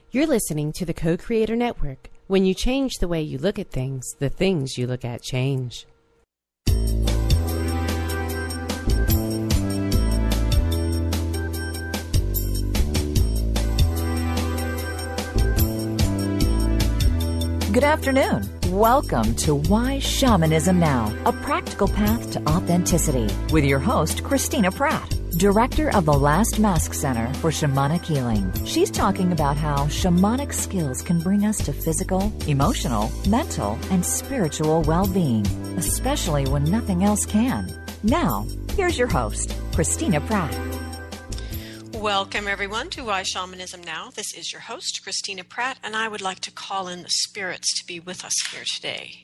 You're listening to the Co-Creator Network. When you change the way you look at things, the things you look at change. Good afternoon. Welcome to Why Shamanism Now, a practical path to authenticity, with your host, Christina Pratt, Director of the Last Mask Center for Shamanic Healing. She's talking about how shamanic skills can bring us to physical, emotional, mental, and spiritual well-being, especially when nothing else can. Now, here's your host, Christina Pratt. Welcome, everyone, to Why Shamanism Now. This is your host, Christina Pratt, and I would like to call in the spirits to be with us here today.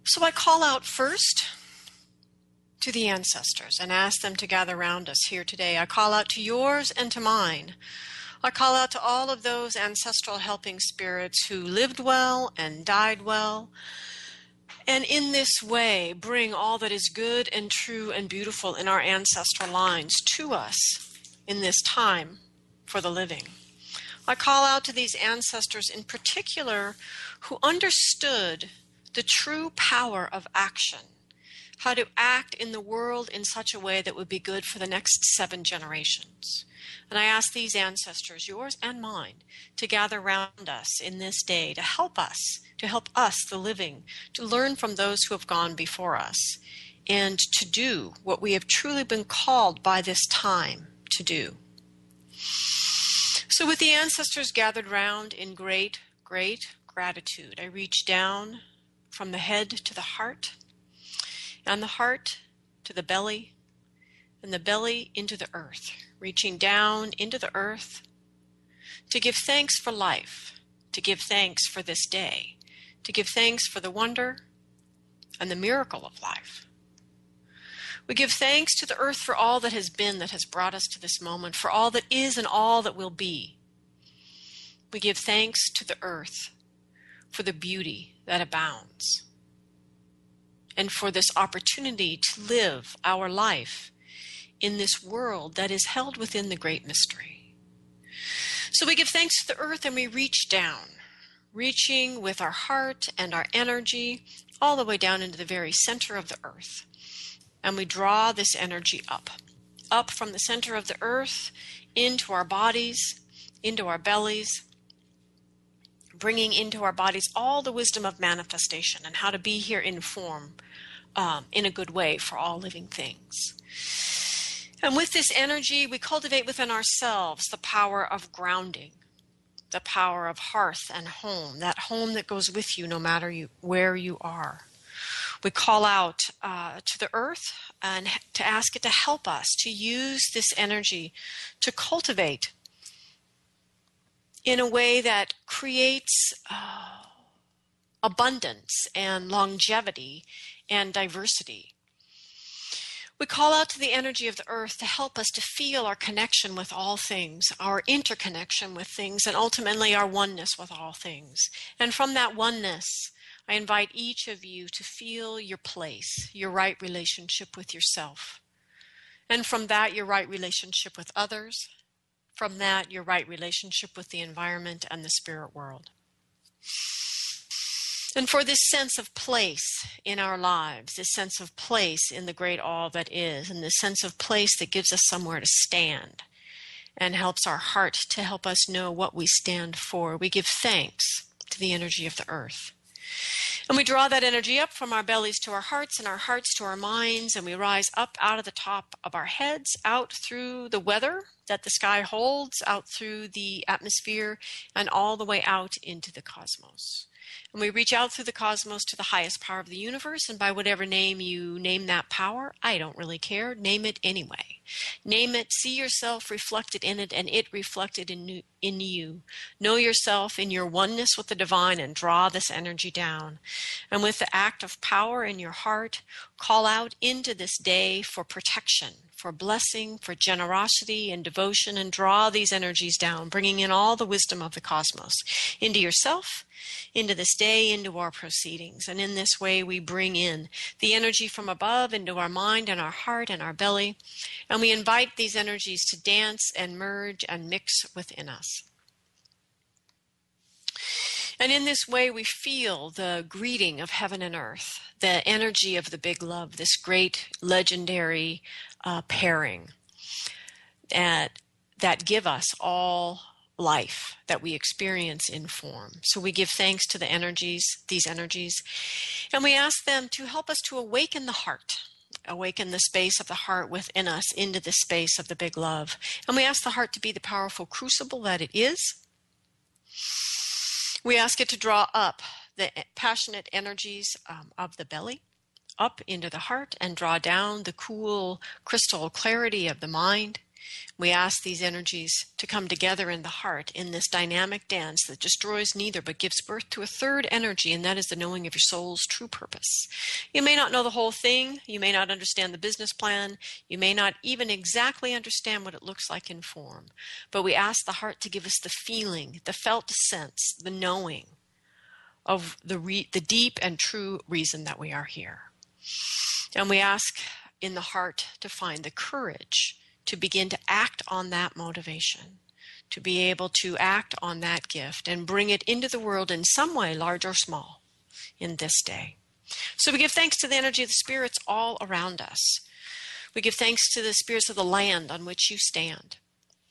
So I call out first to the ancestors and ask them to gather around us here today. I call out to yours and to mine. I call out to all of those ancestral helping spirits who lived well and died well, and in this way bring all that is good and true and beautiful in our ancestral lines to us in this time for the living. I call out to these ancestors in particular who understood the true power of action, how to act in the world in such a way that would be good for the next 7 generations. And I ask these ancestors, yours and mine, to gather around us in this day to help us, the living, to learn from those who have gone before us, and to do what we have truly been called by this time to do. So with the ancestors gathered round in great, great gratitude, I reach down from the head to the heart, and the heart to the belly, and the belly into the earth, reaching down into the earth to give thanks for life, to give thanks for this day, to give thanks for the wonder and the miracle of life. We give thanks to the earth for all that has been, that has brought us to this moment, for all that is and all that will be. We give thanks to the earth for the beauty that abounds, and for this opportunity to live our life in this world that is held within the great mystery. So we give thanks to the earth and we reach down, reaching with our heart and our energy all the way down into the very center of the earth. And we draw this energy up from the center of the earth into our bodies, into our bellies, bringing into our bodies all the wisdom of manifestation and how to be here in form in a good way for all living things. And with this energy, we cultivate within ourselves the power of grounding, the power of hearth and home, that home that goes with you no matter where you are. We call out to the earth and to ask it to help us to use this energy to cultivate in a way that creates abundance and longevity and diversity. We call out to the energy of the earth to help us to feel our connection with all things, our interconnection with things, and ultimately our oneness with all things. And from that oneness, I invite each of you to feel your place, your right relationship with yourself. And from that, your right relationship with others. From that, your right relationship with the environment and the spirit world. And for this sense of place in our lives, this sense of place in the great all that is, and this sense of place that gives us somewhere to stand and helps our heart to help us know what we stand for, we give thanks to the energy of the earth. And we draw that energy up from our bellies to our hearts and our hearts to our minds, and we rise up out of the top of our heads, out through the weather that the sky holds, out through the atmosphere, and all the way out into the cosmos. And we reach out through the cosmos to the highest power of the universe, and by whatever name you name that power, I don't really care. Name it anyway. Name it, see yourself reflected in it, and it reflected in you. Know yourself in your oneness with the divine and draw this energy down. And with the act of power in your heart, call out into this day for protection, for blessing, for generosity and devotion, and draw these energies down, bringing in all the wisdom of the cosmos into yourself, into this day, into our proceedings. And in this way, we bring in the energy from above into our mind and our heart and our belly, and we invite these energies to dance and merge and mix within us. And in this way, we feel the greeting of heaven and earth, the energy of the big love, this great legendary pairing that give us all life that we experience in form. So we give thanks to the energies, these energies, and we ask them to help us to awaken the heart, awaken the space of the heart within us into the space of the big love. And we ask the heart to be the powerful crucible that it is. We ask it to draw up the passionate energies of the belly up into the heart and draw down the cool crystal clarity of the mind. We ask these energies to come together in the heart in this dynamic dance that destroys neither but gives birth to a third energy, and that is the knowing of your soul's true purpose. You may not know the whole thing. You may not understand the business plan. You may not even exactly understand what it looks like in form. But we ask the heart to give us the feeling, the felt sense, the knowing of the deep and true reason that we are here. And we ask in the heart to find the courage to begin to act on that motivation, to be able to act on that gift and bring it into the world in some way, large or small, in this day. So we give thanks to the energy of the spirits all around us. We give thanks to the spirits of the land on which you stand,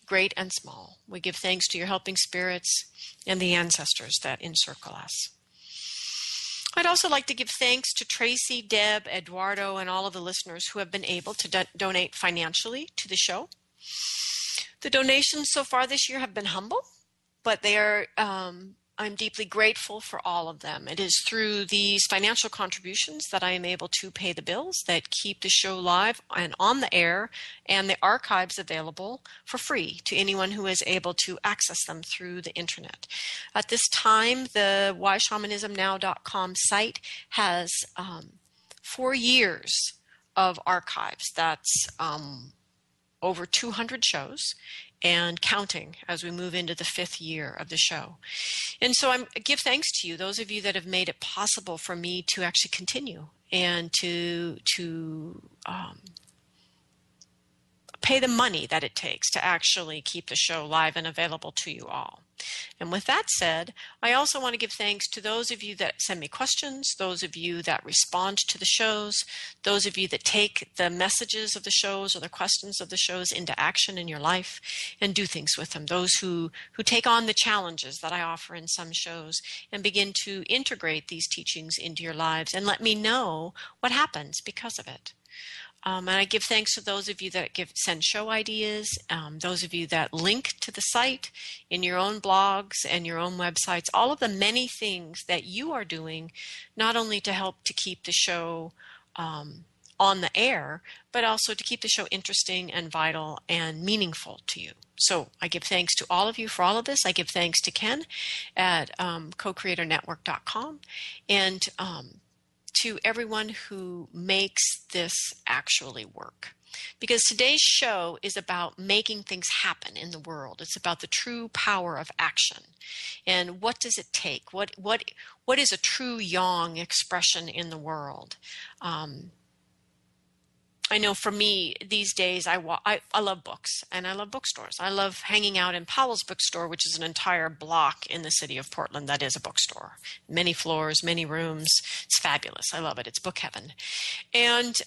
great and small. We give thanks to your helping spirits and the ancestors that encircle us. I'd also like to give thanks to Tracy, Deb, Eduardo, and all of the listeners who have been able to donate financially to the show. The donations so far this year have been humble, but they are, I'm deeply grateful for all of them. It is through these financial contributions that I am able to pay the bills that keep the show live and on the air and the archives available for free to anyone who is able to access them through the internet. At this time, the whyshamanismnow.com site has 4 years of archives. That's over 200 shows and counting as we move into the 5th year of the show. And so I give thanks to you, those of you that have made it possible for me to actually continue and to pay the money that it takes to actually keep the show live and available to you all. And with that said, I also want to give thanks to those of you that send me questions, those of you that respond to the shows, those of you that take the messages of the shows or the questions of the shows into action in your life and do things with them, those who take on the challenges that I offer in some shows and begin to integrate these teachings into your lives and let me know what happens because of it. And I give thanks to those of you that send show ideas, those of you that link to the site in your own blogs and your own websites, all of the many things that you are doing, not only to help to keep the show on the air, but also to keep the show interesting and vital and meaningful to you. So I give thanks to all of you for all of this. I give thanks to Ken at co-creatornetwork.com and to everyone who makes this actually work. Because today's show is about making things happen in the world. It's about the true power of action. And what does it take? What is a true yang expression in the world? I know for me these days, I love books and I love bookstores. I love hanging out in Powell's bookstore, which is an entire block in the city of Portland that is a bookstore. Many floors, many rooms. It's fabulous. I love it. It's book heaven. And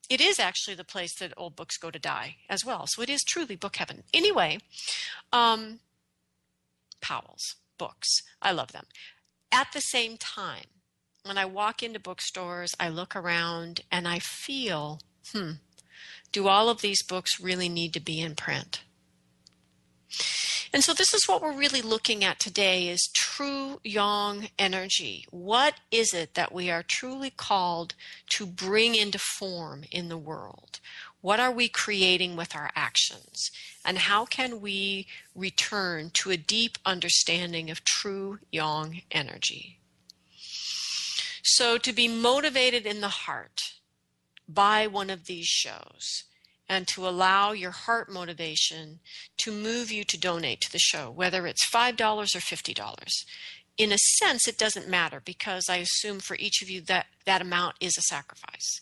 it is actually the place that old books go to die as well. So it is truly book heaven. Anyway, Powell's books. I love them. At the same time, when I walk into bookstores, I look around and I feel, do all of these books really need to be in print? And so this is what we're really looking at today is true yang energy. What is it that we are truly called to bring into form in the world? What are we creating with our actions? And how can we return to a deep understanding of true yang energy? So to be motivated in the heart by one of these shows and to allow your heart motivation to move you to donate to the show, whether it's $5 or $50. In a sense, it doesn't matter because I assume for each of you that amount is a sacrifice.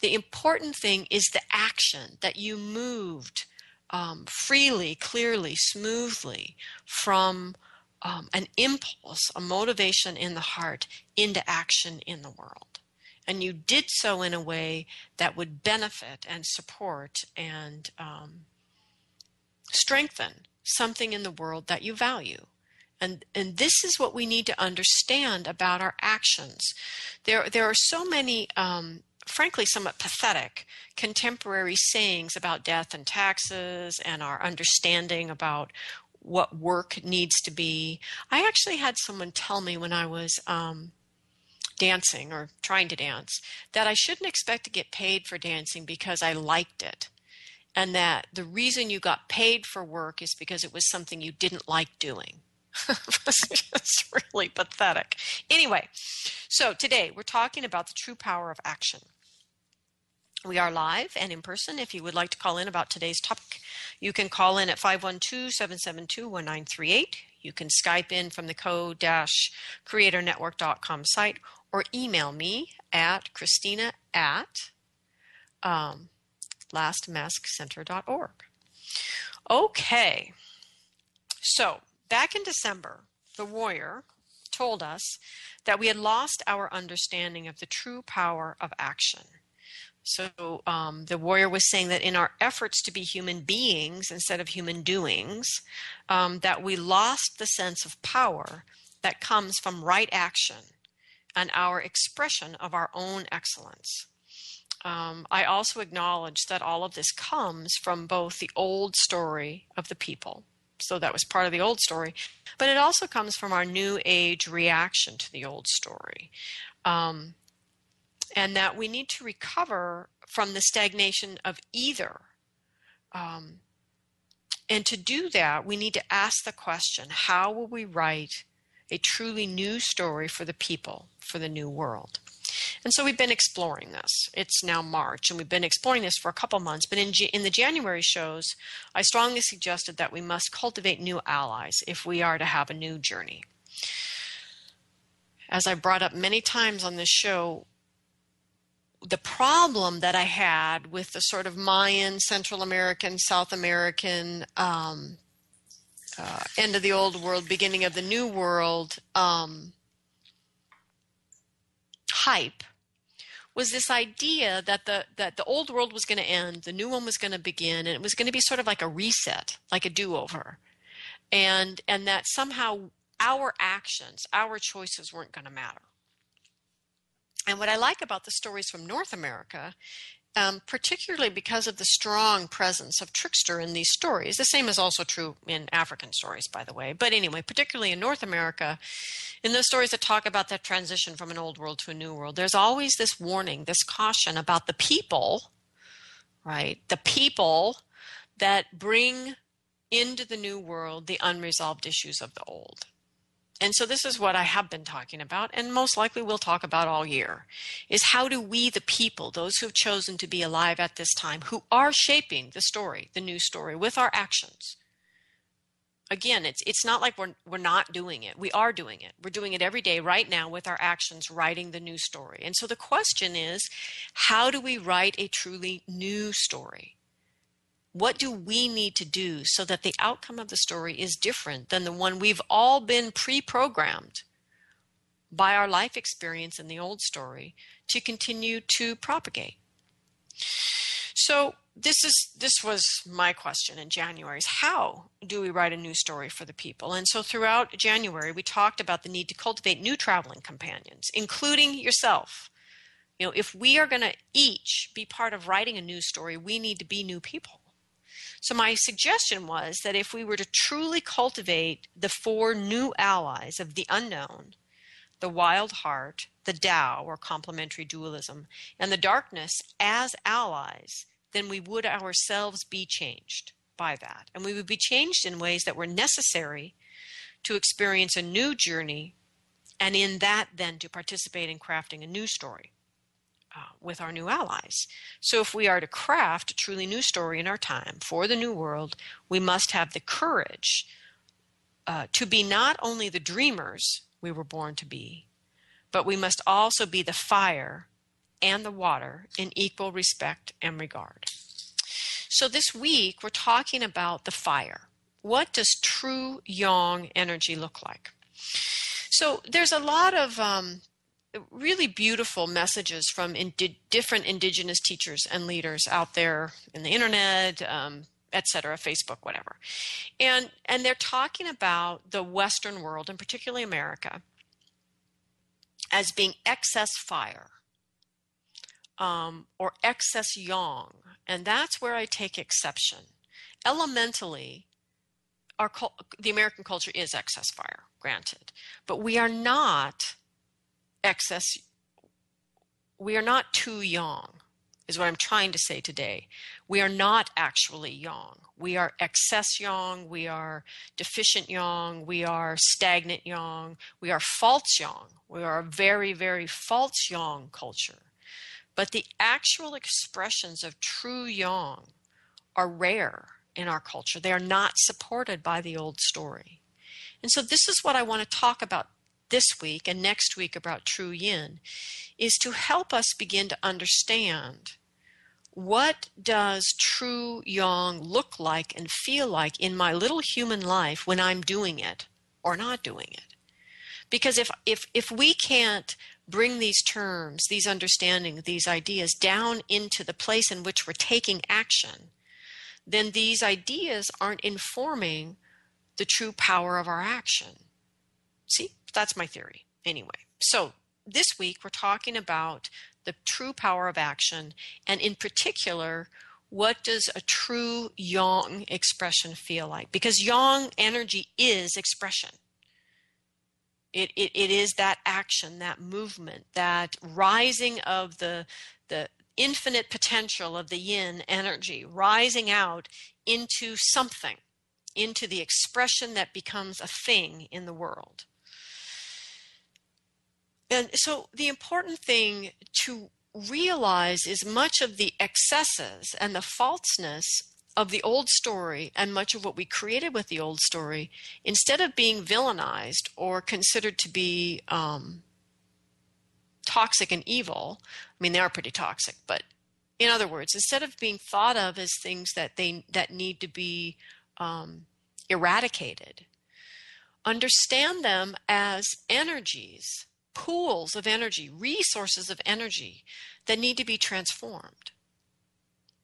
The important thing is the action that you moved freely, clearly, smoothly from an impulse, a motivation in the heart into action in the world. And you did so in a way that would benefit and support and strengthen something in the world that you value. And this is what we need to understand about our actions. There are so many, frankly, somewhat pathetic contemporary sayings about death and taxes and our understanding about what work needs to be. I actually had someone tell me when I was dancing or trying to dance that I shouldn't expect to get paid for dancing because I liked it. And that the reason you got paid for work is because it was something you didn't like doing. It's really pathetic. Anyway, so today we're talking about the true power of action. We are live and in person. If you would like to call in about today's topic, you can call in at 512-772-1938. You can Skype in from the co-creatornetwork.com site or email me at Christina at lastmaskcenter.org. Okay, so back in December, the warrior told us that we had lost our understanding of the true power of action. So the warrior was saying that in our efforts to be human beings instead of human doings, that we lost the sense of power that comes from right action and our expression of our own excellence. I also acknowledge that all of this comes from both the old story of the people. So that was part of the old story, but it also comes from our new age reaction to the old story. And that we need to recover from the stagnation of either. And to do that, we need to ask the question, how will we write a truly new story for the people, for the new world? And so we've been exploring this. It's now March, and we've been exploring this for a couple months. But in the January shows, I strongly suggested that we must cultivate new allies if we are to have a new journey. As I brought up many times on this show, the problem that I had with the sort of Mayan, Central American, South American, end of the old world, beginning of the new world hype was this idea that the old world was going to end, the new one was going to begin, and it was going to be sort of like a reset, like a do-over, and that somehow our actions, our choices weren't going to matter. And what I like about the stories from North America, particularly because of the strong presence of trickster in these stories, the same is also true in African stories, by the way, but anyway, particularly in North America, in those stories that talk about that transition from an old world to a new world, there's always this warning, this caution about the people, right? The people that bring into the new world the unresolved issues of the old. And so this is what I have been talking about, and most likely we'll talk about all year, is how do we, the people, those who have chosen to be alive at this time, who are shaping the story, the new story, with our actions. Again, it's not like we're not doing it. We are doing it. We're doing it every day right now with our actions, writing the new story. And so the question is, how do we write a truly new story? What do we need to do so that the outcome of the story is different than the one we've all been pre-programmed by our life experience in the old story to continue to propagate? So this was my question in January, is how do we write a new story for the people? And so throughout January, we talked about the need to cultivate new traveling companions, including yourself. You know, if we are going to each be part of writing a new story, we need to be new people. So my suggestion was that if we were to truly cultivate the 4 new allies of the unknown, the wild heart, the Tao, or complementary dualism, and the darkness as allies, then we would ourselves be changed by that. And we would be changed in ways that were necessary to experience a new journey, and in that then to participate in crafting a new story with our new allies. So if we are to craft a truly new story in our time for the new world, we must have the courage to be not only the dreamers we were born to be, but we must also be the fire and the water in equal respect and regard. So this week, we're talking about the fire. what does true yang energy look like? So there's a lot of really beautiful messages from different indigenous teachers and leaders out there in the internet, etc., Facebook, whatever. And they're talking about the Western world, and particularly America, as being excess fire or excess yang. And that's where I take exception. Elementally, the American culture is excess fire, granted, but we are not too yang, is what I'm trying to say today. We are not actually yang. We are excess yang, we are deficient yang, we are stagnant yang, we are false yang. We are a very, very false yang culture. But the actual expressions of true yang are rare in our culture. They are not supported by the old story. And so this is what I want to talk about this week and next week about true yin, is to help us begin to understand what does true yang look like and feel like in my little human life when I'm doing it or not doing it. Because if we can't bring these terms, these understandings, these ideas down into the place in which we're taking action, then these ideas aren't informing the true power of our action. See, that's my theory. Anyway, so this week we're talking about the true power of action, and in particular, what does a true yang expression feel like? Because yang energy is expression. It is that action, that movement, that rising of the infinite potential of the yin energy, rising out into something, into the expression that becomes a thing in the world. And so the important thing to realize is much of the excesses and the falseness of the old story and much of what we created with the old story, instead of being villainized or considered to be toxic and evil, I mean, they are pretty toxic, but in other words, instead of being thought of as things that need to be eradicated, understand them as energies, pools of energy, resources of energy that need to be transformed.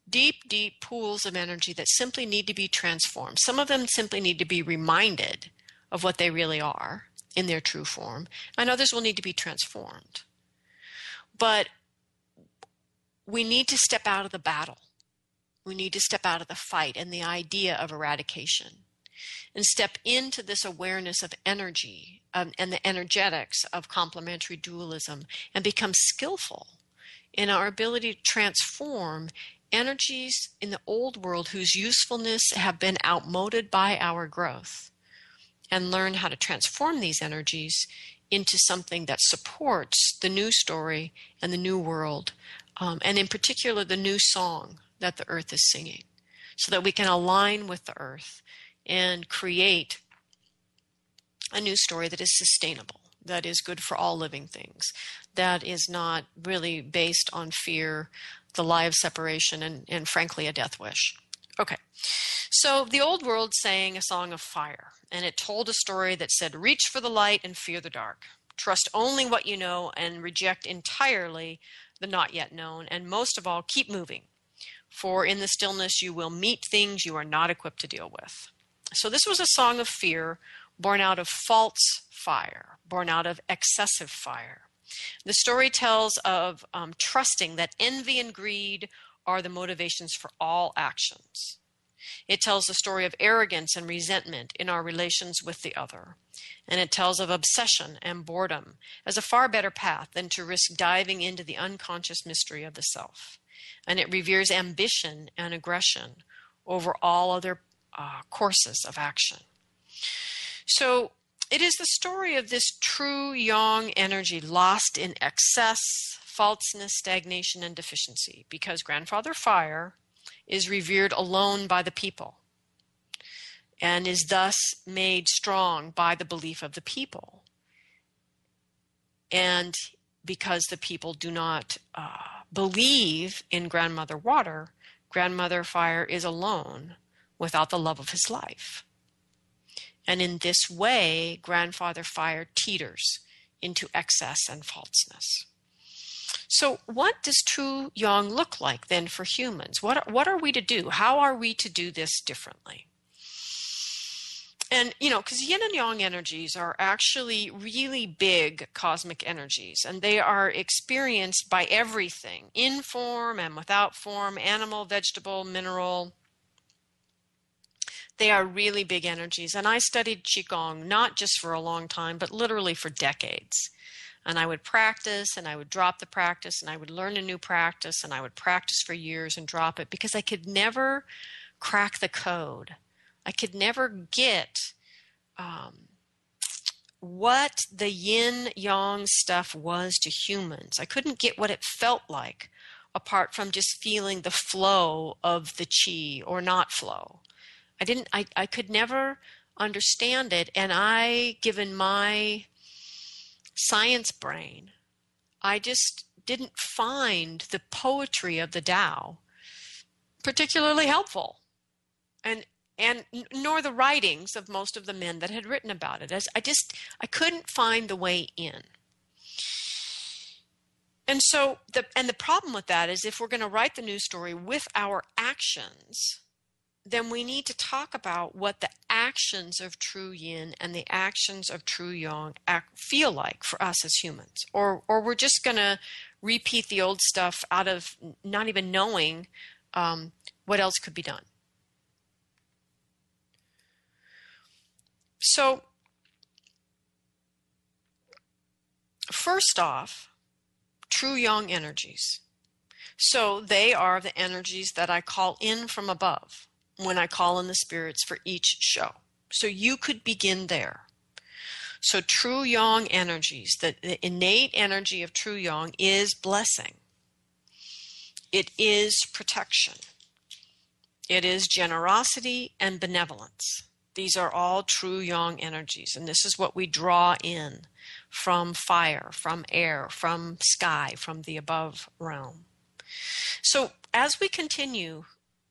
Deep, deep pools of energy that simply need to be transformed. Some of them simply need to be reminded of what they really are in their true form, and others will need to be transformed. But we need to step out of the battle. We need to step out of the fight and the idea of eradication and step into this awareness of energy and the energetics of complementary dualism and become skillful in our ability to transform energies in the old world whose usefulness have been outmoded by our growth, and learn how to transform these energies into something that supports the new story and the new world, and in particular the new song that the earth is singing, so that we can align with the earth and create a new story that is sustainable, that is good for all living things, that is not really based on fear, the lie of separation, and frankly, a death wish. Okay, so the old world sang a song of fire, and it told a story that said, reach for the light and fear the dark. Trust only what you know and reject entirely the not yet known, and most of all, keep moving, for in the stillness you will meet things you are not equipped to deal with. So this was a song of fear born out of false fire, born out of excessive fire. The story tells of trusting that envy and greed are the motivations for all actions. It tells the story of arrogance and resentment in our relations with the other. And it tells of obsession and boredom as a far better path than to risk diving into the unconscious mystery of the self. And it reveres ambition and aggression over all other courses of action. So it is the story of this true yang energy lost in excess, falseness, stagnation, and deficiency, because Grandfather Fire is revered alone by the people and is thus made strong by the belief of the people. And because the people do not believe in Grandmother Water, Grandmother Fire is alone without the love of his life. And in this way, grandfather fire teeters into excess and falseness. So what does true yang look like then for humans? What are we to do? How are we to do this differently? And, because yin and yang energies are actually really big cosmic energies, and they are experienced by everything, in form and without form, animal, vegetable, mineral. They are really big energies. And I studied Qigong not just for a long time, but literally for decades. And I would practice, and I would drop the practice, and I would learn a new practice, and I would practice for years and drop it because I could never crack the code. I could never get what the yin-yang stuff was to humans. I couldn't get what it felt like apart from just feeling the flow of the qi or not flow. I could never understand it, and given my science brain, I just didn't find the poetry of the Tao particularly helpful, and nor the writings of most of the men that had written about it. I couldn't find the way in. And so the problem with that is if we're going to write the news story with our actions, then we need to talk about what the actions of true yin and the actions of true yang feel like for us as humans. Or we're just going to repeat the old stuff out of not even knowing what else could be done. So, first off, true yang energies. So they are the energies that I call in from above when I call in the spirits for each show. So you could begin there. So true yang energies, the innate energy of true yang is blessing. It is protection. It is generosity and benevolence. These are all true yang energies, and this is what we draw in from fire, from air, from sky, from the above realm. So as we continue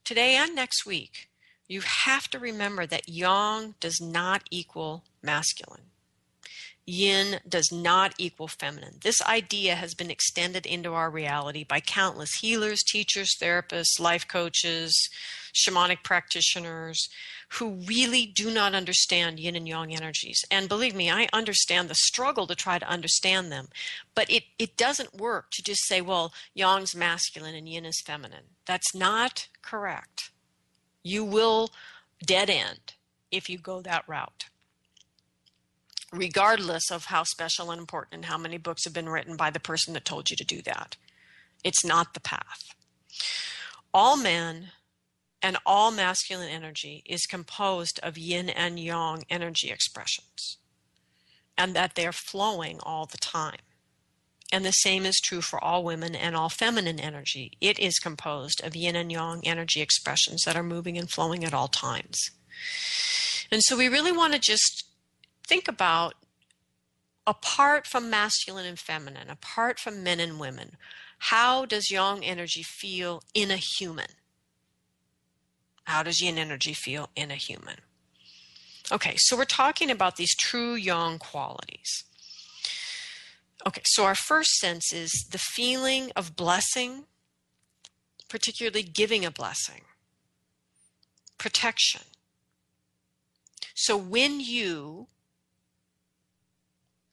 today and next week, you have to remember that yang does not equal masculine. Yin does not equal feminine. This idea has been extended into our reality by countless healers, teachers, therapists, life coaches, shamanic practitioners who really do not understand yin and yang energies. And believe me, I understand the struggle to try to understand them. But it doesn't work to just say, well, yang's masculine and yin is feminine. That's not correct. You will dead end if you go that route, regardless of how special and important and how many books have been written by the person that told you to do that. It's not the path. All men and all masculine energy is composed of yin and yang energy expressions, and that they're flowing all the time. And the same is true for all women and all feminine energy. It is composed of yin and yang energy expressions that are moving and flowing at all times. And so we really want to just think about, apart from masculine and feminine, apart from men and women, how does yang energy feel in a human? How does yin energy feel in a human? Okay, so we're talking about these true yang qualities. Okay, so our first sense is the feeling of blessing, particularly giving a blessing, protection. So when you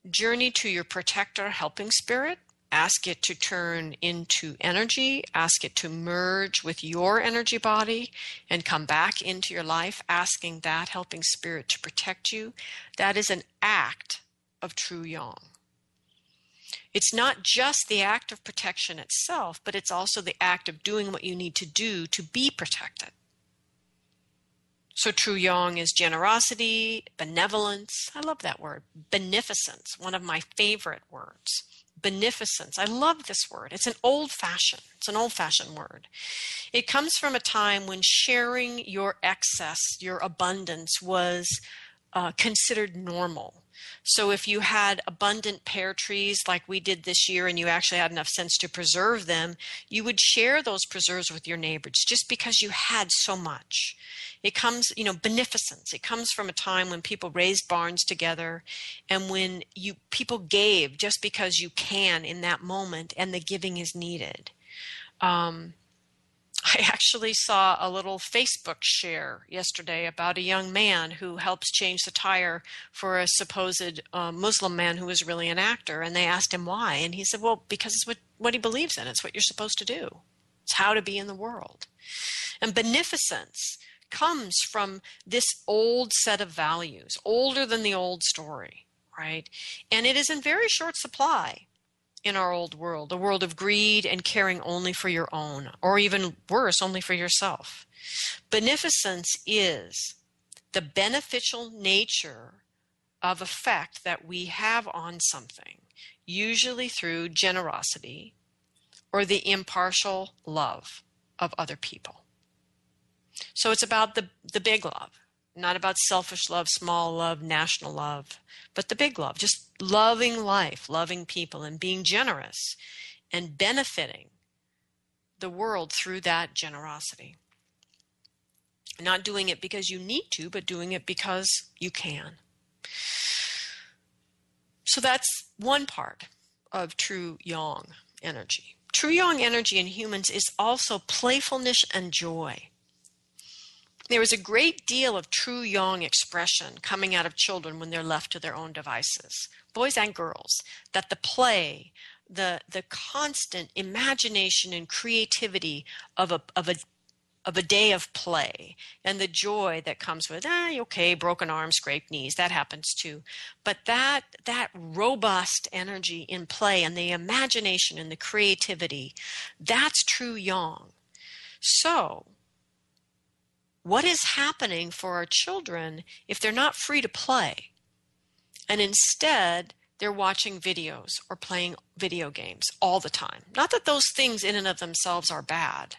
journey to your protector helping spirit, ask it to turn into energy, ask it to merge with your energy body and come back into your life, asking that helping spirit to protect you, that is an act of true yang. It's not just the act of protection itself, but it's also the act of doing what you need to do to be protected. So true yang is generosity, benevolence. I love that word. Beneficence, one of my favorite words. Beneficence. I love this word. It's an old-fashioned word. It comes from a time when sharing your excess, your abundance was considered normal. So if you had abundant pear trees like we did this year and you actually had enough sense to preserve them, you would share those preserves with your neighbors just because you had so much. It comes, beneficence. It comes from a time when people raised barns together and when people gave just because you can in that moment and the giving is needed. I actually saw a little Facebook share yesterday about a young man who helps change the tire for a supposed Muslim man who was really an actor. And they asked him why. And he said, well, because it's what he believes in. It's what you're supposed to do. It's how to be in the world. And beneficence comes from this old set of values, older than the old story, right? And it is in very short supply in our old world, a world of greed and caring only for your own, or even worse, only for yourself. Beneficence is the beneficial nature of effect that we have on something, usually through generosity or the impartial love of other people. So it's about the big love, not about selfish love, small love, national love, but the big love, just loving life, loving people, and being generous and benefiting the world through that generosity. Not doing it because you need to, but doing it because you can. So that's one part of true yang energy. True yang energy in humans is also playfulness and joy. There is a great deal of true yang expression coming out of children when they're left to their own devices, boys and girls, that the play, the constant imagination and creativity of a day of play and the joy that comes with, okay, broken arm, scraped knees, that happens too. But that robust energy in play and the imagination and the creativity, that's true yang. So, what is happening for our children if they're not free to play and instead they're watching videos or playing video games all the time? Not that those things in and of themselves are bad,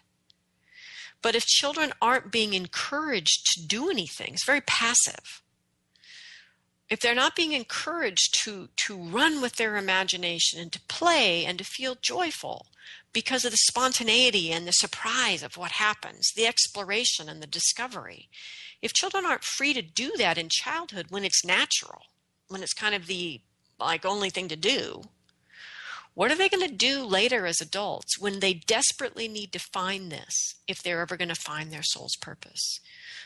but if children aren't being encouraged to do anything, it's very passive. If they're not being encouraged to run with their imagination and to play and to feel joyful because of the spontaneity and the surprise of what happens, the exploration and the discovery, if children aren't free to do that in childhood when it's natural, when it's kind of the only thing to do, what are they going to do later as adults when they desperately need to find this if they're ever going to find their soul's purpose?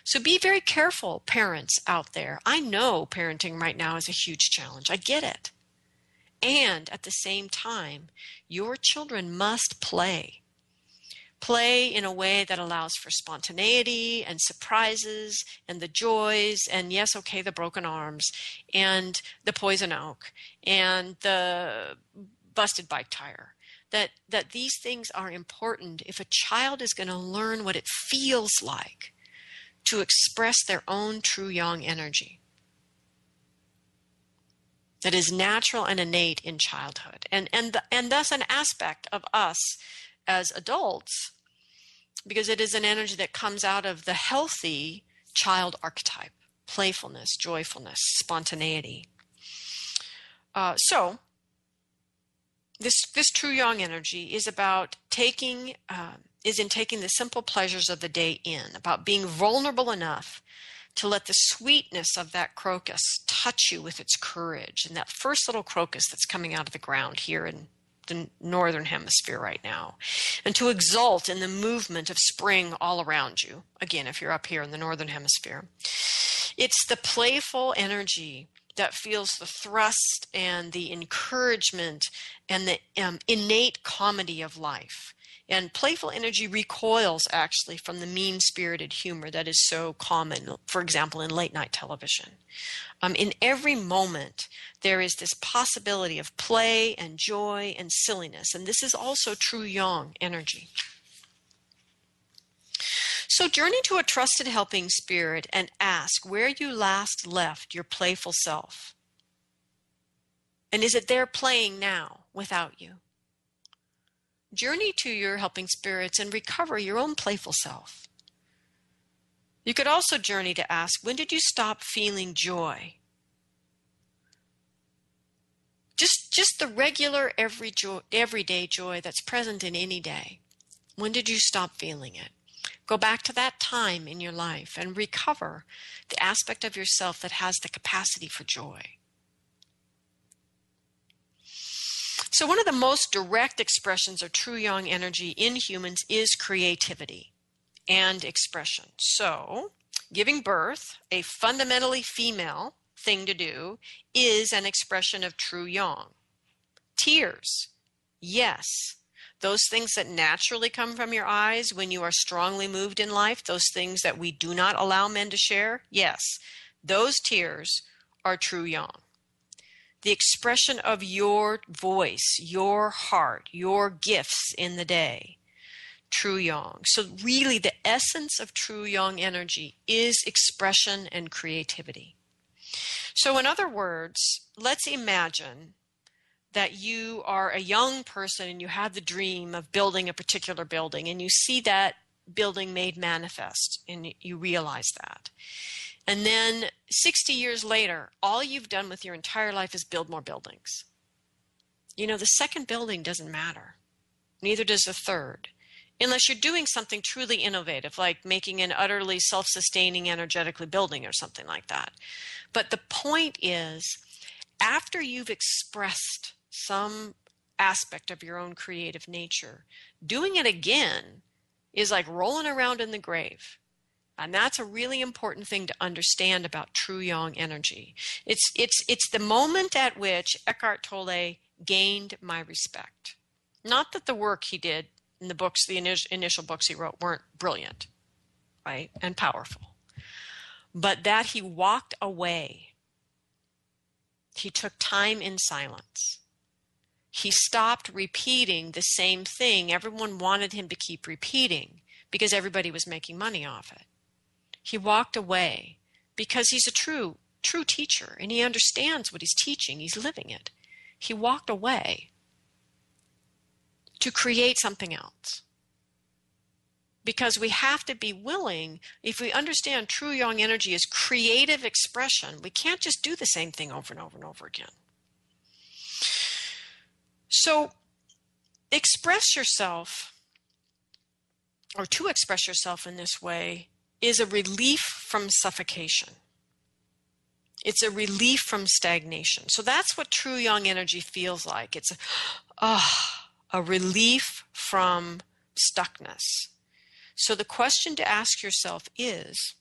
So be very careful, parents out there. I know parenting right now is a huge challenge. I get it. And at the same time, your children must play. Play in a way that allows for spontaneity and surprises and the joys and, yes, okay, the broken arms and the poison oak and the busted bike tire. That these things are important if a child is going to learn what it feels like to express their own true yang energy that is natural and innate in childhood, and thus an aspect of us as adults, because it is an energy that comes out of the healthy child archetype: playfulness, joyfulness, spontaneity. So this true yang energy is about taking the simple pleasures of the day in, about being vulnerable enough to let the sweetness of that crocus touch you with its courage, and that first little crocus that's coming out of the ground here in the northern hemisphere right now, and to exult in the movement of spring all around you, again, if you're up here in the northern hemisphere. It's the playful energy that feels the thrust and the encouragement and the innate comedy of life. And playful energy recoils actually from the mean-spirited humor that is so common, for example, in late-night television. In every moment, there is this possibility of play and joy and silliness, and this is also true yang energy. So journey to a trusted helping spirit and ask where you last left your playful self. And is it there playing now without you? Journey to your helping spirits and recover your own playful self. You could also journey to ask, when did you stop feeling joy? Just the regular everyday joy that's present in any day. When did you stop feeling it? Go back to that time in your life and recover the aspect of yourself that has the capacity for joy. So one of the most direct expressions of true yang energy in humans is creativity and expression. So giving birth, a fundamentally female thing to do, is an expression of true yang. Tears, yes. Those things that naturally come from your eyes when you are strongly moved in life, those things that we do not allow men to share, yes. Those tears are true yang. The expression of your voice, your heart, your gifts in the day, true yang. So really the essence of true yang energy is expression and creativity. So in other words, let's imagine that you are a young person and you have the dream of building a particular building and you see that building made manifest and you realize that. And then 60 years later, all you've done with your entire life is build more buildings. You know, the second building doesn't matter. Neither does the third. Unless you're doing something truly innovative, like making an utterly self-sustaining energetically building or something like that. But the point is, after you've expressed some aspect of your own creative nature, doing it again is like rolling around in the grave. And that's a really important thing to understand about true yang energy. It's the moment at which Eckhart Tolle gained my respect. Not that the work he did in the books, the initial books he wrote, weren't brilliant, right, and powerful, but that he walked away. He took time in silence. He stopped repeating the same thing everyone wanted him to keep repeating because everybody was making money off it. He walked away because he's a true teacher and he understands what he's teaching. He's living it. He walked away to create something else. Because we have to be willing, if we understand true yang energy as creative expression, we can't just do the same thing over and over and over again. So express yourself, or to express yourself in this way, is a relief from suffocation. It's a relief from stagnation. So that's what true yang energy feels like. It's a relief from stuckness. So the question to ask yourself is,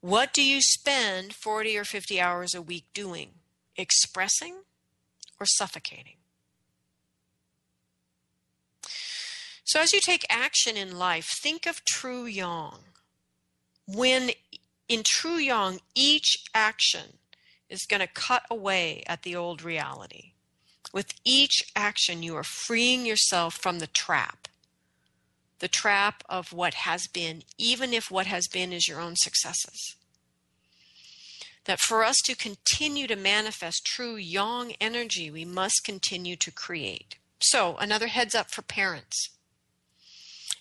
what do you spend 40 or 50 hours a week doing? Expressing or suffocating? So as you take action in life, think of true yang. When in true yang, each action is going to cut away at the old reality. With each action, you are freeing yourself from the trap of what has been, even if what has been is your own successes. That for us to continue to manifest true yang energy, we must continue to create. So, another heads up for parents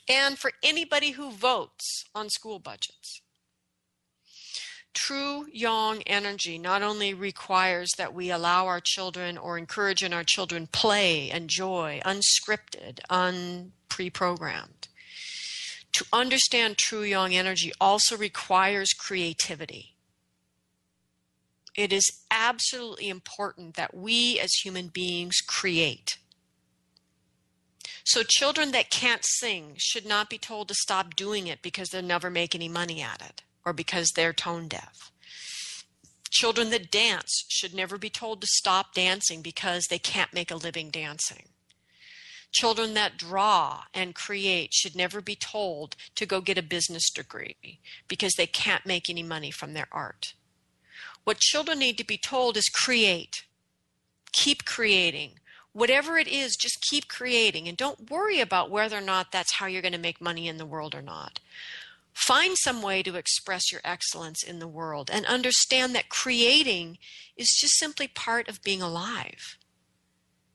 and for anybody who votes on school budgets. True yang energy not only requires that we allow our children or encourage in our children play and joy, unscripted, unpre-programmed. To understand true yang energy also requires creativity. It is absolutely important that we as human beings create. So children that can't sing should not be told to stop doing it because they'll never make any money at it, or because they're tone deaf. Children that dance should never be told to stop dancing because they can't make a living dancing. Children that draw and create should never be told to go get a business degree because they can't make any money from their art. What children need to be told is create. Keep creating. Whatever it is, just keep creating and don't worry about whether or not that's how you're going to make money in the world or not. Find some way to express your excellence in the world and understand that creating is just simply part of being alive.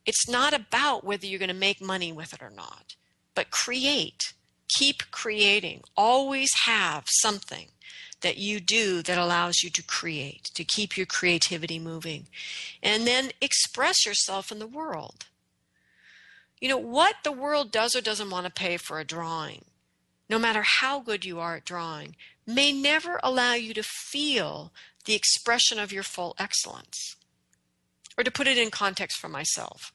It's not about whether you're going to make money with it or not, but create. Keep creating. Always have something that you do that allows you to create, to keep your creativity moving, and then express yourself in the world. You know, what the world does or doesn't want to pay for a drawing, no matter how good you are at drawing, may never allow you to feel the expression of your full excellence. Or to put it in context for myself,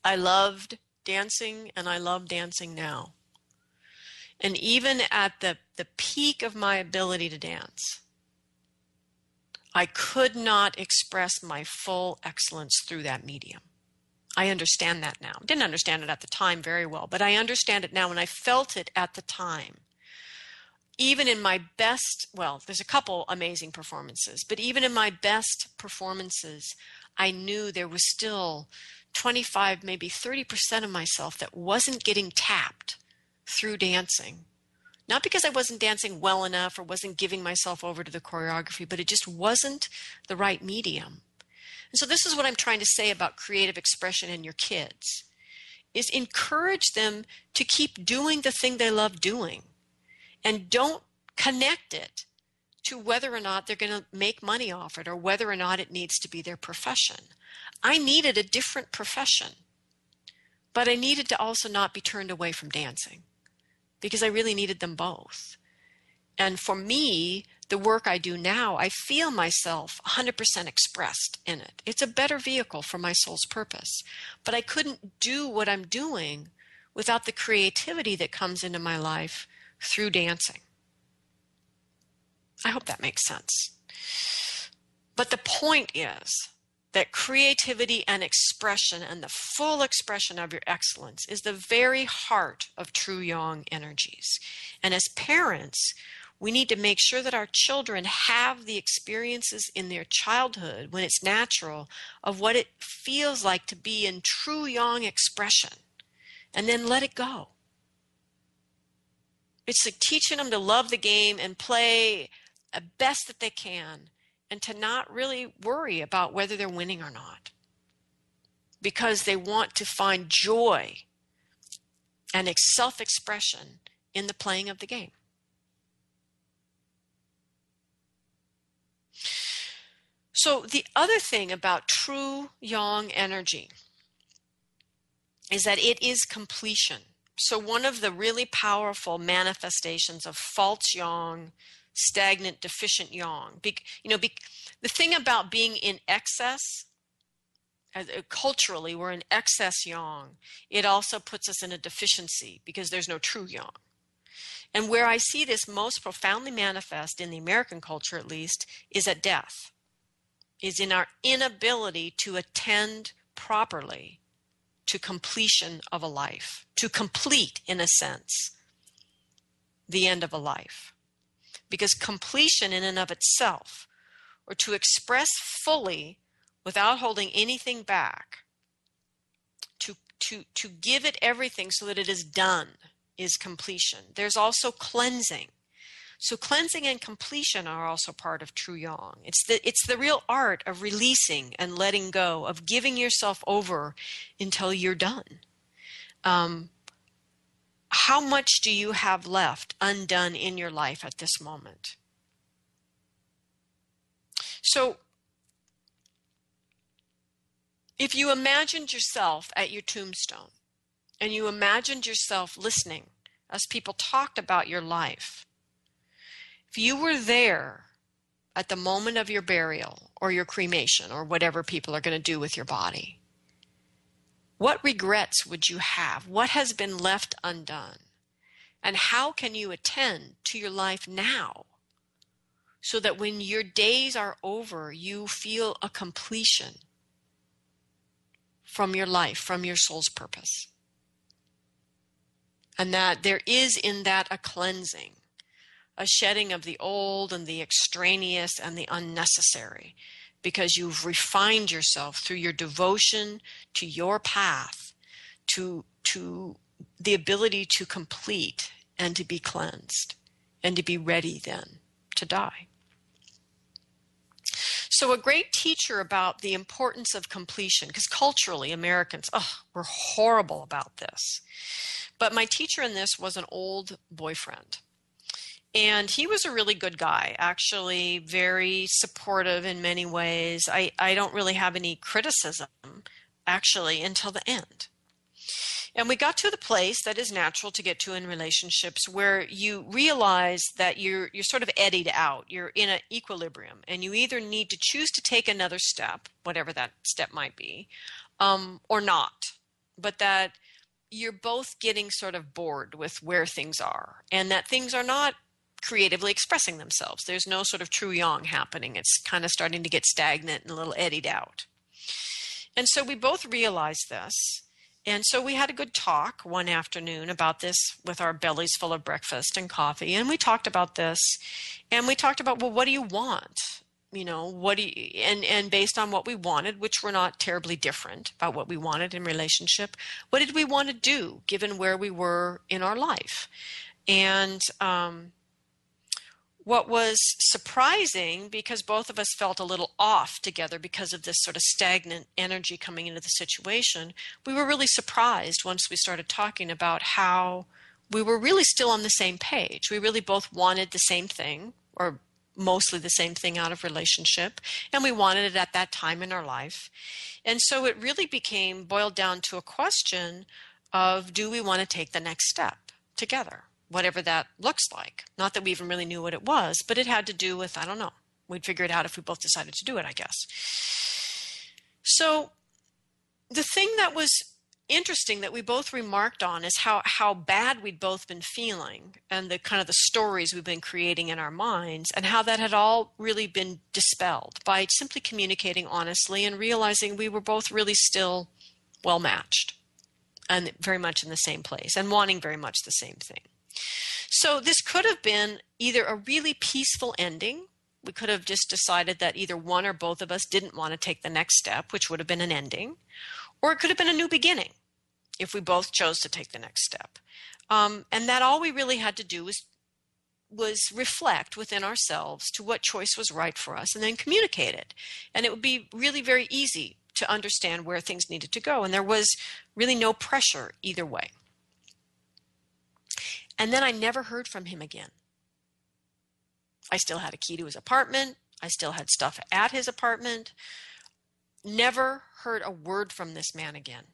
I loved dancing and I love dancing now. And even at the peak of my ability to dance, I could not express my full excellence through that medium. I understand that now. Didn't understand it at the time very well, but I understand it now, and I felt it at the time. Even in my best, well, there's a couple amazing performances, but even in my best performances, I knew there was still 25, maybe 30% of myself that wasn't getting tapped through dancing. Not because I wasn't dancing well enough or wasn't giving myself over to the choreography, but it just wasn't the right medium. And so this is what I'm trying to say about creative expression in your kids, is encourage them to keep doing the thing they love doing, and don't connect it to whether or not they're going to make money off it or whether or not it needs to be their profession. I needed a different profession, but I needed to also not be turned away from dancing because I really needed them both. And for me, the work I do now, I feel myself 100% expressed in it. It's a better vehicle for my soul's purpose. But I couldn't do what I'm doing without the creativity that comes into my life through dancing. I hope that makes sense. But the point is that creativity and expression and the full expression of your excellence is the very heart of true yang energies. And as parents, we need to make sure that our children have the experiences in their childhood when it's natural of what it feels like to be in true yang expression, and then let it go. It's like teaching them to love the game and play the best that they can, and to not really worry about whether they're winning or not, because they want to find joy and self-expression in the playing of the game. So the other thing about true yang energy is that it is completion. So one of the really powerful manifestations of false yang, stagnant, deficient yang, the thing about being in excess, culturally we're in excess yang, it also puts us in a deficiency because there's no true yang. And where I see this most profoundly manifest in the American culture, at least, is at death, is in our inability to attend properly to completion of a life, to complete, in a sense, the end of a life. Because completion in and of itself, or to express fully without holding anything back, to give it everything so that it is done, is completion. There's also cleansing. So cleansing and completion are also part of true yang. It's the real art of releasing and letting go, of giving yourself over until you're done. How much do you have left undone in your life at this moment? So if you imagined yourself at your tombstone and you imagined yourself listening as people talked about your life, if you were there at the moment of your burial or your cremation or whatever people are going to do with your body, what regrets would you have? What has been left undone? And how can you attend to your life now so that when your days are over, you feel a completion from your life, from your soul's purpose? And that there is in that a cleansing, a shedding of the old and the extraneous and the unnecessary, because you've refined yourself through your devotion to your path, to the ability to complete and to be cleansed and to be ready then to die. So a great teacher about the importance of completion, because culturally Americans, we're horrible about this. But my teacher in this was an old boyfriend. And he was a really good guy, actually, very supportive in many ways. I don't really have any criticism, actually, until the end. And we got to the place that is natural to get to in relationships, where you realize that you're sort of eddied out. You're in an equilibrium, and you either need to choose to take another step, whatever that step might be, or not. But that you're both getting sort of bored with where things are, and that things are not creatively expressing themselves. There's no sort of true yang happening. It's kind of starting to get stagnant and a little eddied out. And so we both realized this. And so we had a good talk one afternoon about this with our bellies full of breakfast and coffee. And we talked about this, and we talked about, well, what do you want? You know, what do you, and based on what we wanted, which were not terribly different about what we wanted in relationship, what did we want to do given where we were in our life? And, what was surprising, because both of us felt a little off together because of this sort of stagnant energy coming into the situation, we were really surprised once we started talking about how we were really still on the same page. We really both wanted the same thing, or mostly the same thing out of relationship, and we wanted it at that time in our life. And so it really became boiled down to a question of, do we want to take the next step together? Whatever that looks like. Not that we even really knew what it was, but it had to do with, I don't know. We'd figure it out if we both decided to do it, I guess. So the thing that was interesting that we both remarked on is how bad we'd both been feeling, and the kind of the stories we've been creating in our minds, and how that had all really been dispelled by simply communicating honestly and realizing we were both really still well matched and very much in the same place and wanting very much the same thing. So this could have been either a really peaceful ending. We could have just decided that either one or both of us didn't want to take the next step, which would have been an ending, or it could have been a new beginning if we both chose to take the next step. And that all we really had to do was reflect within ourselves to what choice was right for us, and then communicate it. And it would be really very easy to understand where things needed to go. And there was really no pressure either way. And then I never heard from him again. I still had a key to his apartment. I still had stuff at his apartment. Never heard a word from this man again.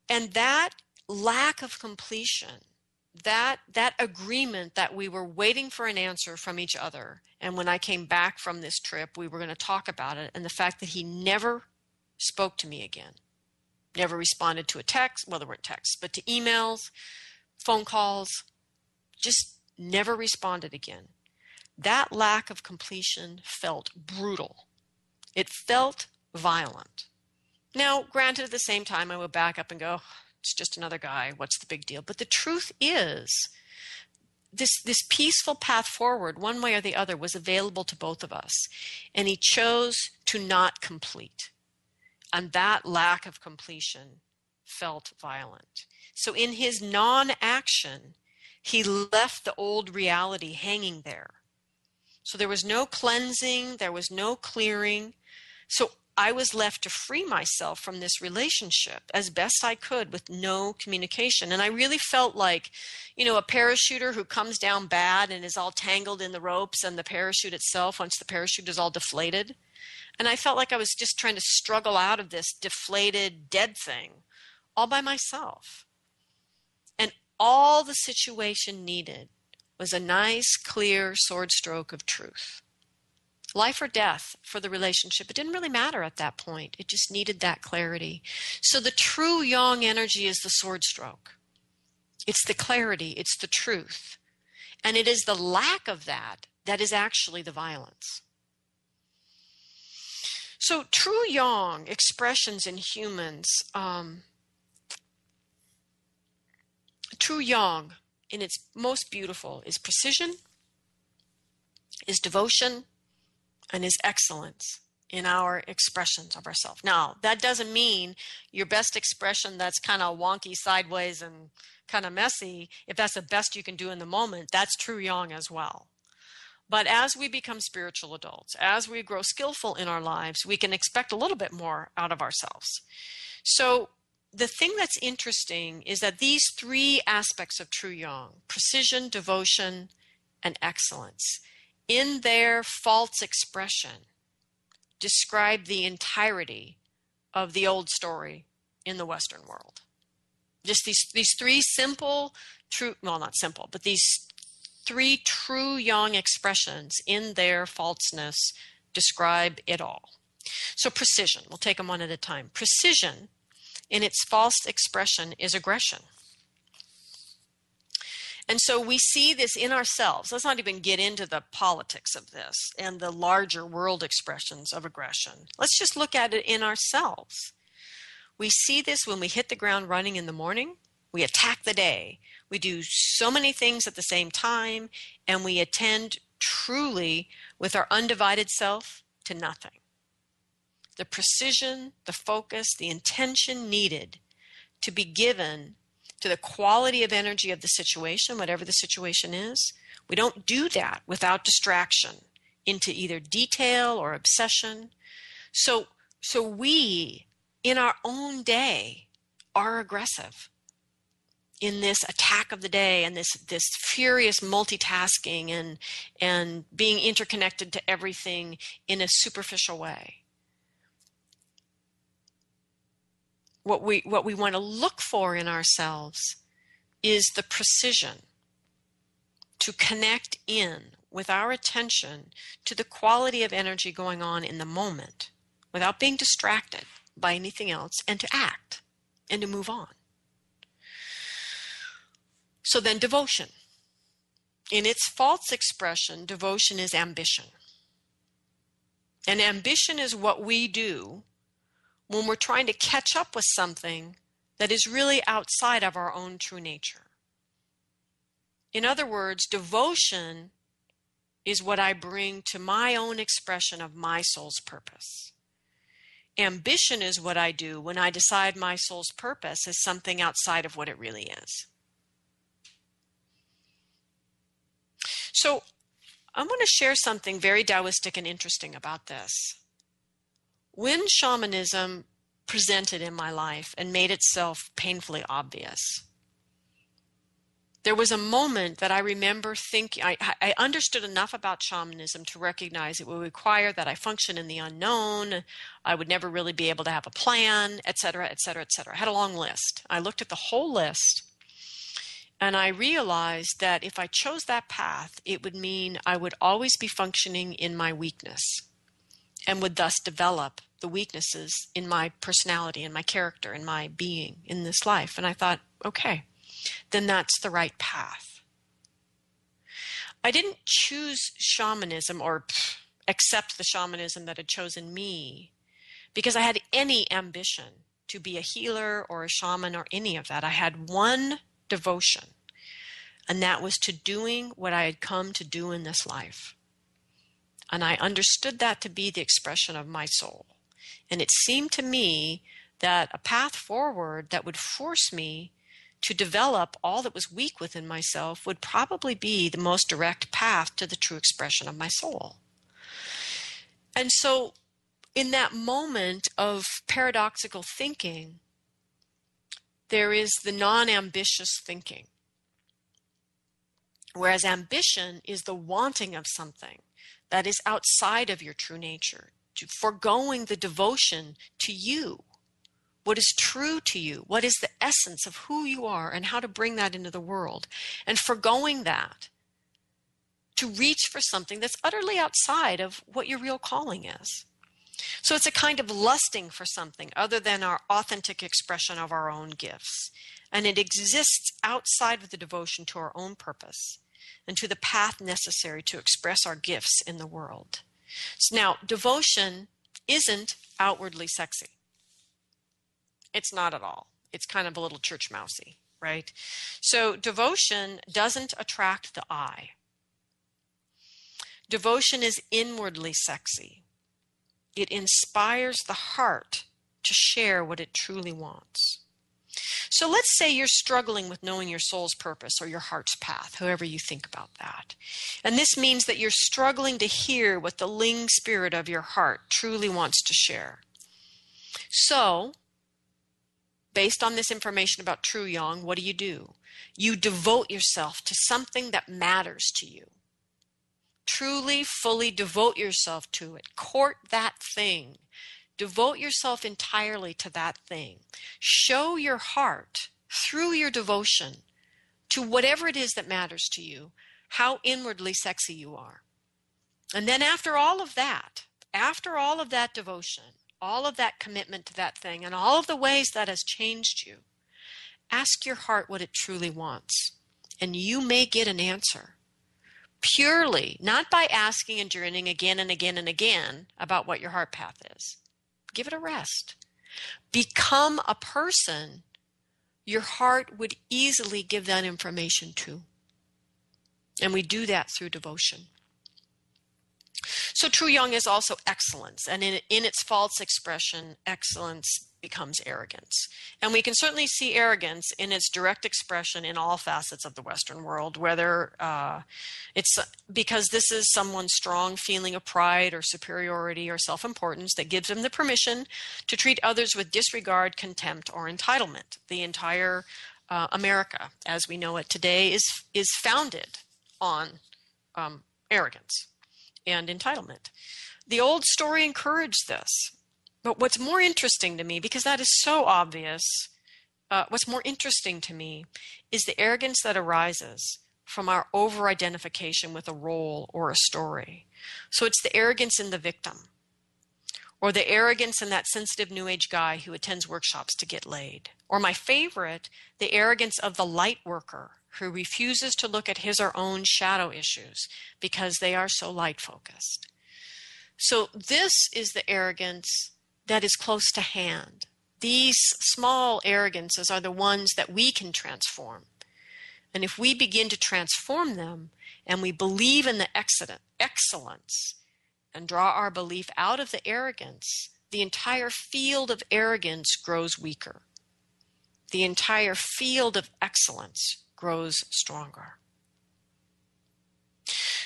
And that lack of completion, that agreement that we were waiting for an answer from each other, and when I came back from this trip, we were going to talk about it, and the fact that he never spoke to me again. Never responded to a text, well, there weren't texts, but to emails, phone calls, just never responded again. That lack of completion felt brutal. It felt violent. Now, granted, at the same time, I would back up and go, it's just another guy, what's the big deal? But the truth is, this peaceful path forward, one way or the other, was available to both of us, and he chose to not complete. And that lack of completion felt violent. So in his non-action, he left the old reality hanging there. So there was no cleansing, there was no clearing. So I was left to free myself from this relationship as best I could with no communication. And I really felt like, you know, a parachuter who comes down bad and is all tangled in the ropes and the parachute itself, once the parachute is all deflated. And I felt like I was just trying to struggle out of this deflated, dead thing all by myself. And all the situation needed was a nice, clear sword stroke of truth. Life or death for the relationship. It didn't really matter at that point. It just needed that clarity. So the true yang energy is the sword stroke. It's the clarity. It's the truth. And it is the lack of that that is actually the violence. So true yang expressions in humans, true yang in its most beautiful is precision, is devotion, and is excellence in our expressions of ourselves. Now, that doesn't mean your best expression that's kind of wonky, sideways, and kind of messy, if that's the best you can do in the moment, that's true yang as well. But as we become spiritual adults, as we grow skillful in our lives, we can expect a little bit more out of ourselves. So the thing that's interesting is that these three aspects of true yang, precision, devotion, and excellence, in their false expression, describe the entirety of the old story in the Western world. Just these three simple, true, well, not simple, but these three true yang expressions in their falseness describe it all. So precision, we'll take them one at a time. Precision, in its false expression, is aggression. And so we see this in ourselves. Let's not even get into the politics of this and the larger world expressions of aggression. Let's just look at it in ourselves. We see this when we hit the ground running in the morning. We attack the day. We do so many things at the same time, and we attend truly with our undivided self to nothing. The precision, the focus, the intention needed to be given to the quality of energy of the situation, whatever the situation is. We don't do that without distraction into either detail or obsession. So we, in our own day, are aggressive in this attack of the day and this furious multitasking and being interconnected to everything in a superficial way. What we want to look for in ourselves is the precision to connect in with our attention to the quality of energy going on in the moment without being distracted by anything else, and to act and to move on. So then devotion. In its false expression, devotion is ambition. And ambition is what we do when we're trying to catch up with something that is really outside of our own true nature. In other words, devotion is what I bring to my own expression of my soul's purpose. Ambition is what I do when I decide my soul's purpose is something outside of what it really is. So I want to share something very Taoistic and interesting about this. When shamanism presented in my life and made itself painfully obvious, there was a moment that I remember thinking, I understood enough about shamanism to recognize it would require that I function in the unknown. I would never really be able to have a plan, et cetera, et cetera, et cetera. I had a long list. I looked at the whole list and I realized that if I chose that path, it would mean I would always be functioning in my weakness and would thus develop the weaknesses in my personality, in my character, in my being in this life. And I thought, okay, then that's the right path. I didn't choose shamanism or accept the shamanism that had chosen me because I had any ambition to be a healer or a shaman or any of that. I had one devotion, and that was to doing what I had come to do in this life. And I understood that to be the expression of my soul. And it seemed to me that a path forward that would force me to develop all that was weak within myself would probably be the most direct path to the true expression of my soul. And so in that moment of paradoxical thinking, there is the non-ambitious thinking. Whereas ambition is the wanting of something that is outside of your true nature, to foregoing the devotion to you, what is true to you, what is the essence of who you are and how to bring that into the world, and foregoing that to reach for something that's utterly outside of what your real calling is. So it's a kind of lusting for something other than our authentic expression of our own gifts. And it exists outside of the devotion to our own purpose and to the path necessary to express our gifts in the world. So now, devotion isn't outwardly sexy. It's not at all. It's kind of a little church mousey, right? So devotion doesn't attract the eye. Devotion is inwardly sexy. It inspires the heart to share what it truly wants. So let's say you're struggling with knowing your soul's purpose or your heart's path, however you think about that. And this means that you're struggling to hear what the Ling spirit of your heart truly wants to share. So based on this information about true yang, what do? You devote yourself to something that matters to you. Truly, fully devote yourself to it. Court that thing. Devote yourself entirely to that thing. Show your heart through your devotion to whatever it is that matters to you, how inwardly sexy you are. And then after all of that devotion, all of that commitment to that thing, and all of the ways that has changed you, ask your heart what it truly wants. And you may get an answer. Purely, not by asking and journeying again and again and again about what your heart path is. Give it a rest. Become a person your heart would easily give that information to. And we do that through devotion. So true yang is also excellence, and in its false expression, excellence becomes arrogance. And we can certainly see arrogance in its direct expression in all facets of the Western world, whether it's because this is someone's strong feeling of pride or superiority or self-importance that gives them the permission to treat others with disregard, contempt, or entitlement. The entire America, as we know it today, is founded on arrogance and entitlement. The old story encouraged this. But what's more interesting to me, because that is so obvious, what's more interesting to me is the arrogance that arises from our over-identification with a role or a story. So it's the arrogance in the victim, or the arrogance in that sensitive New Age guy who attends workshops to get laid. Or my favorite, the arrogance of the light worker who refuses to look at his or own shadow issues because they are so light-focused. So this is the arrogance that is close to hand. These small arrogances are the ones that we can transform. And if we begin to transform them and we believe in the excellence and draw our belief out of the arrogance, the entire field of arrogance grows weaker. The entire field of excellence grows stronger.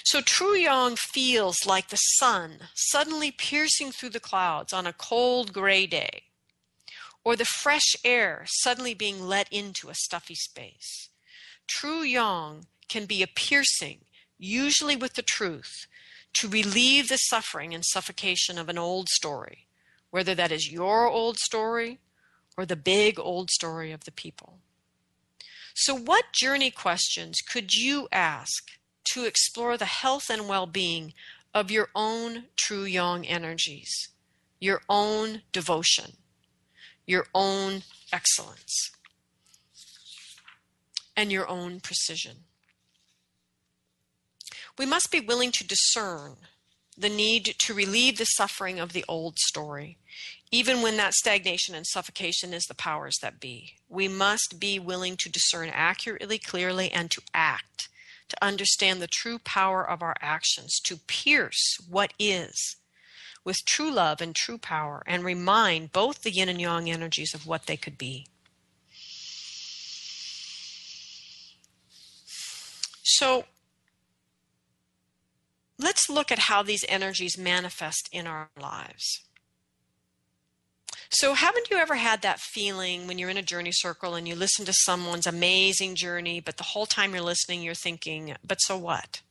So true yang feels like the sun suddenly piercing through the clouds on a cold gray day, or the fresh air suddenly being let into a stuffy space. True yang can be a piercing, usually with the truth, to relieve the suffering and suffocation of an old story, whether that is your old story or the big old story of the people. So what journey questions could you ask to explore the health and well-being of your own true yang energies, your own devotion, your own excellence, and your own precision? We must be willing to discern the need to relieve the suffering of the old story, even when that stagnation and suffocation is the powers that be. We must be willing to discern accurately, clearly, and to act, to understand the true power of our actions, to pierce what is with true love and true power, and remind both the yin and yang energies of what they could be. So let's look at how these energies manifest in our lives. So haven't you ever had that feeling when you're in a journey circle and you listen to someone's amazing journey, but the whole time you're listening, you're thinking, but so what?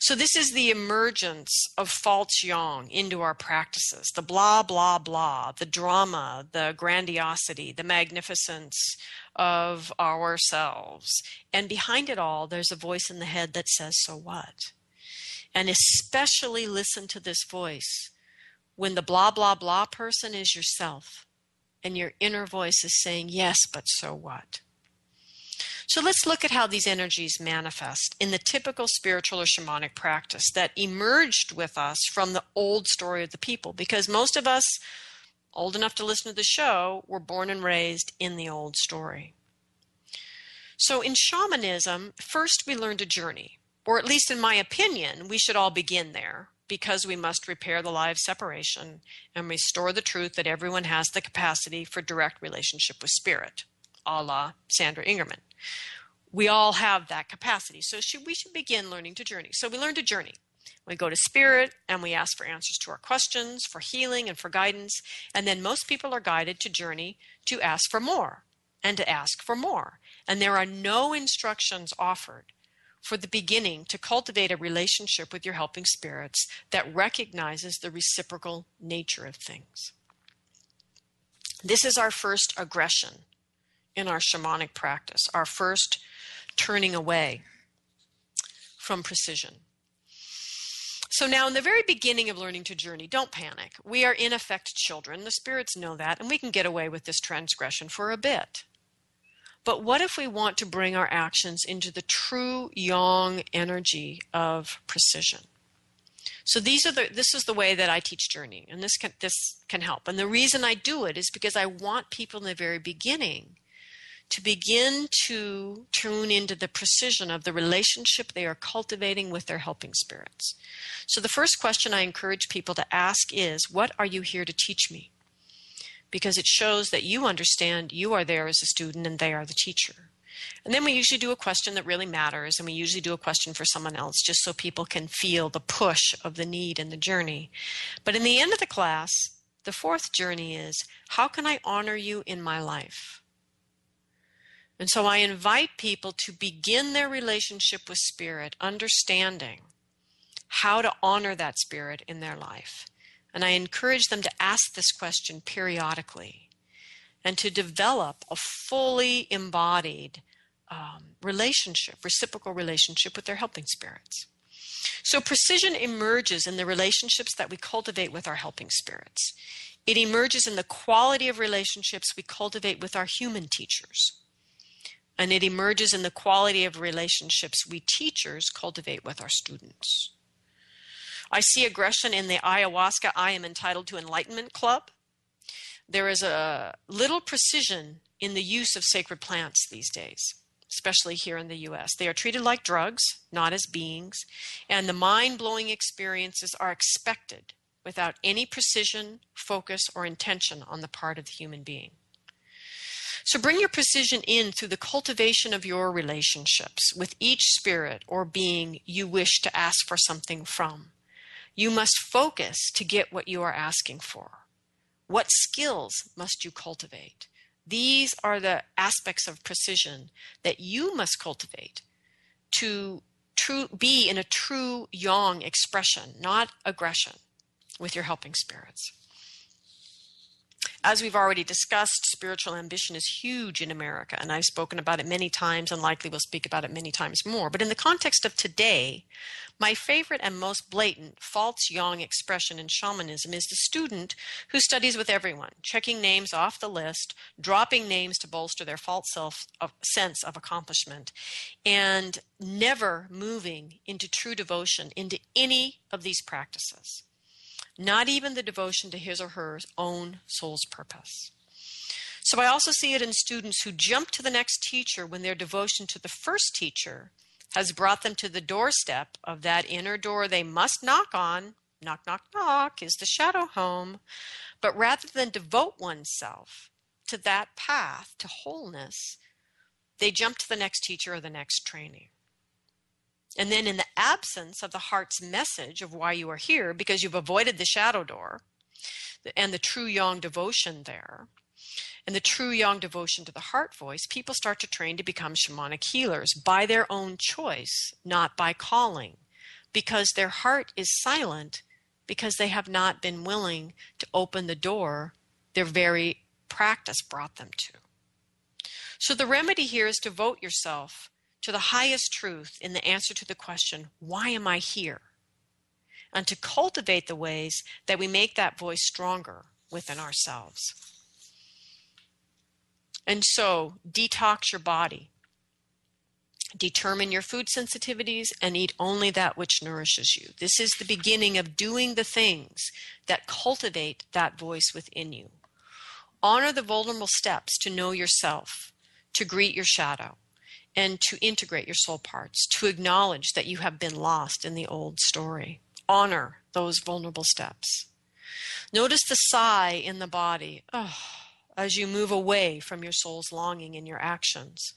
So this is the emergence of false yang into our practices, the blah, blah, blah, the drama, the grandiosity, the magnificence of ourselves. And behind it all, there's a voice in the head that says, so what? And especially listen to this voice when the blah, blah, blah person is yourself and your inner voice is saying, yes, but so what? So let's look at how these energies manifest in the typical spiritual or shamanic practice that emerged with us from the old story of the people, because most of us, old enough to listen to the show, were born and raised in the old story. So in shamanism, first we learned a journey, or at least in my opinion, we should all begin there, because we must repair the lie of separation and restore the truth that everyone has the capacity for direct relationship with spirit, a la Sandra Ingerman. We all have that capacity. So we should begin learning to journey. So we learned a journey. We go to spirit and we ask for answers to our questions, for healing and for guidance. And then most people are guided to journey to ask for more and to ask for more. And there are no instructions offered for the beginning to cultivate a relationship with your helping spirits that recognizes the reciprocal nature of things. This is our first aggression in our shamanic practice, our first turning away from precision. So now in the very beginning of learning to journey, don't panic. We are in effect children. The spirits know that, and we can get away with this transgression for a bit. But what if we want to bring our actions into the true yang energy of precision? So this is the way that I teach journey, and this can help. And the reason I do it is because I want people in the very beginning to begin to tune into the precision of the relationship they are cultivating with their helping spirits. So the first question I encourage people to ask is, what are you here to teach me? Because it shows that you understand you are there as a student and they are the teacher. And then we usually do a question that really matters, and we usually do a question for someone else just so people can feel the push of the need and the journey. But in the end of the class, the fourth journey is, how can I honor you in my life? And so I invite people to begin their relationship with spirit, understanding how to honor that spirit in their life. And I encourage them to ask this question periodically and to develop a fully embodied reciprocal relationship with their helping spirits. So precision emerges in the relationships that we cultivate with our helping spirits. It emerges in the quality of relationships we cultivate with our human teachers. And it emerges in the quality of relationships we teachers cultivate with our students. I see aggression in the ayahuasca I am entitled to enlightenment club. There is a little precision in the use of sacred plants these days, especially here in the U.S. They are treated like drugs, not as beings, and the mind-blowing experiences are expected without any precision, focus, or intention on the part of the human being. So bring your precision in through the cultivation of your relationships with each spirit or being you wish to ask for something from. You must focus to get what you are asking for. What skills must you cultivate? These are the aspects of precision that you must cultivate to be in a true yang expression, not aggression, with your helping spirits. As we've already discussed, spiritual ambition is huge in America, and I've spoken about it many times and likely will speak about it many times more. But in the context of today, my favorite and most blatant false yang expression in shamanism is the student who studies with everyone, checking names off the list, dropping names to bolster their false sense of accomplishment, and never moving into true devotion into any of these practices. Not even the devotion to his or her own soul's purpose. So I also see it in students who jump to the next teacher when their devotion to the first teacher has brought them to the doorstep of that inner door they must knock on. Knock, knock, knock is the shadow home. But rather than devote oneself to that path to wholeness, they jump to the next teacher or the next training. And then in the absence of the heart's message of why you are here, because you've avoided the shadow door and the true yang devotion there, and the true yang devotion to the heart voice, people start to train to become shamanic healers by their own choice, not by calling, because their heart is silent because they have not been willing to open the door their very practice brought them to. So the remedy here is to devote yourself to the highest truth in the answer to the question, why am I here? And to cultivate the ways that we make that voice stronger within ourselves. And so, detox your body. Determine your food sensitivities and eat only that which nourishes you. This is the beginning of doing the things that cultivate that voice within you. Honor the vulnerable steps to know yourself, to greet your shadow, and to integrate your soul parts, to acknowledge that you have been lost in the old story. Honor those vulnerable steps. Notice the sigh in the body as you move away from your soul's longing in your actions.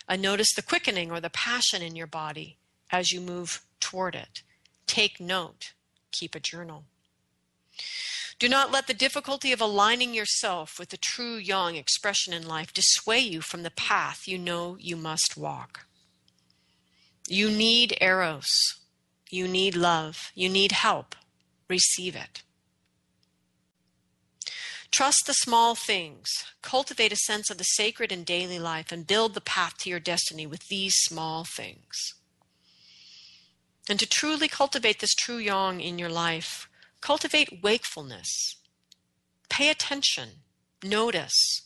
And notice the quickening or the passion in your body as you move toward it. Take note. Keep a journal. Do not let the difficulty of aligning yourself with the true yang expression in life dissuade you from the path you know you must walk. You need eros. You need love. You need help. Receive it. Trust the small things. Cultivate a sense of the sacred in daily life and build the path to your destiny with these small things. And to truly cultivate this true yang in your life, cultivate wakefulness. Pay attention. Notice.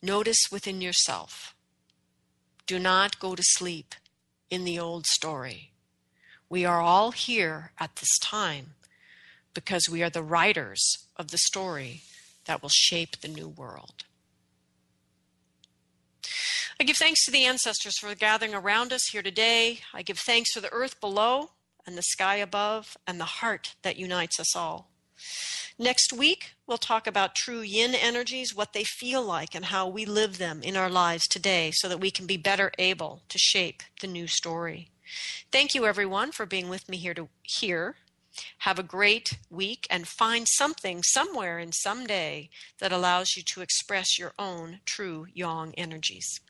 Notice within yourself. Do not go to sleep in the old story. We are all here at this time because we are the writers of the story that will shape the new world. I give thanks to the ancestors for gathering around us here today. I give thanks for the earth below and the sky above and the heart that unites us all. Next week, we'll talk about true yin energies, what they feel like, and how we live them in our lives today so that we can be better able to shape the new story. Thank you, everyone, for being with me here. Have a great week and find something somewhere and someday that allows you to express your own true yang energies.